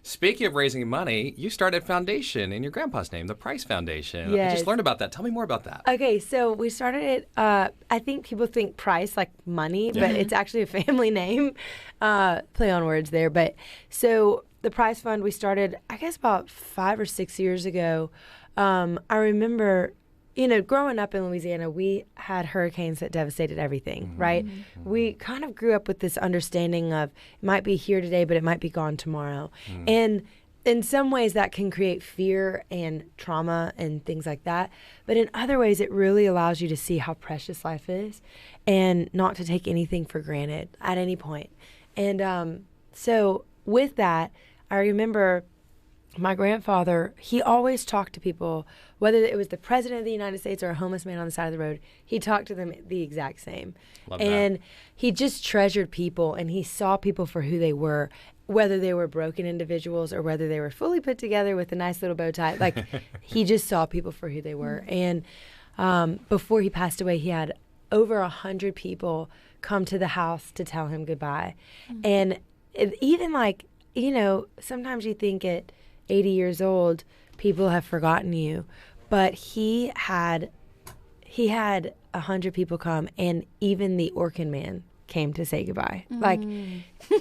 Speaking of raising money, you started a foundation in your grandpa's name, the Price Foundation. I Yes. just learned about that. Tell me more about that. Okay, so we started it. I think people think Price like money, but it's actually a family name. Play on words there. But so the Price Fund we started, I guess, about 5 or 6 years ago. I remember, growing up in Louisiana, we had hurricanes that devastated everything, right? We kind of grew up with this understanding of it might be here today, but it might be gone tomorrow. And in some ways that can create fear and trauma and things like that. But in other ways, it really allows you to see how precious life is and not to take anything for granted at any point. And so with that, I remember my grandfather, he always talked to people, whether it was the president of the United States or a homeless man on the side of the road, he talked to them the exact same. Love and that. he just treasured people, and he saw people for who they were, whether they were broken individuals or whether they were fully put together with a nice little bow tie. Like, he just saw people for who they were. And before he passed away, he had over 100 people come to the house to tell him goodbye. And even sometimes you think at 80 years old, people have forgotten you, but he had 100 people come, and even the Orkin man came to say goodbye. Like,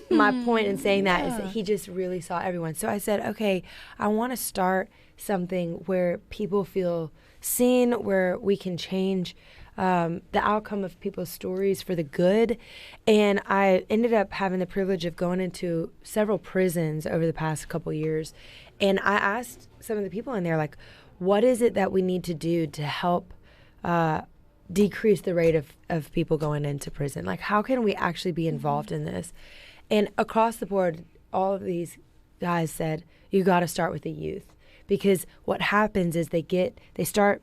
my point in saying that is that he just really saw everyone. So I said, okay, I want to start something where people feel seen, where we can change the outcome of people's stories for the good. And I ended up having the privilege of going into several prisons over the past couple years. And I asked some of the people in there, like, what is it that we need to do to help decrease the rate of people going into prison? Like, how can we actually be involved in this? And across the board, all of these guys said, you got to start with the youth. Because what happens is they start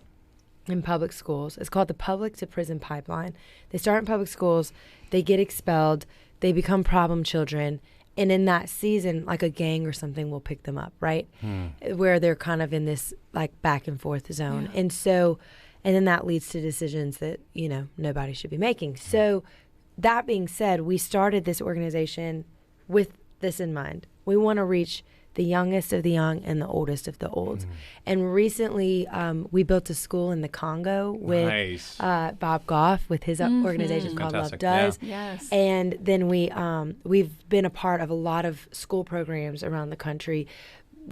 in public schools. It's called the public to prison pipeline. They start in public schools, they get expelled, they become problem children, and in that season, like a gang or something will pick them up, right? Where they're kind of in this like back and forth zone. And then that leads to decisions that, nobody should be making. So that being said, we started this organization with this in mind. We want to reach the youngest of the young and the oldest of the old. And recently, we built a school in the Congo with Bob Goff with his organization called Love Fantastic. Does. Yeah. Yes. And then we've been a part of a lot of school programs around the country,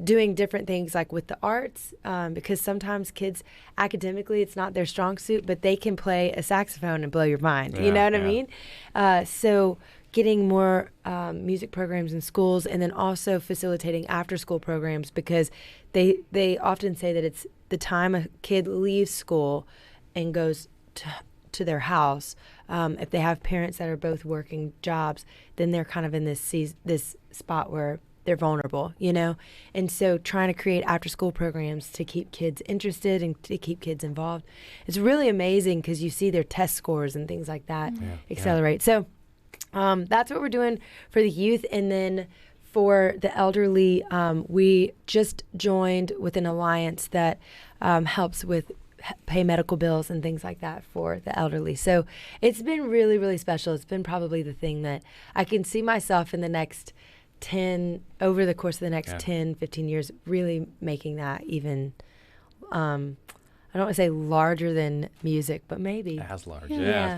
doing different things like with the arts, because sometimes kids academically it's not their strong suit, but they can play a saxophone and blow your mind. You know what I mean? So getting more music programs in schools, and then also facilitating after school programs, because they often say that it's the time a kid leaves school and goes to their house. If they have parents that are both working jobs, then they're kind of in this spot where they're vulnerable, And so trying to create after school programs to keep kids interested and to keep kids involved. It's really amazing because you see their test scores and things like that accelerate. So that's what we're doing for the youth. And then for the elderly, we just joined with an alliance that helps with pay medical bills and things like that for the elderly. So it's been really, really special. It's been probably the thing that I can see myself in the next over the course of the next 10, 15 years, really making that even, I don't want to say larger than music, but maybe. As large, Yeah.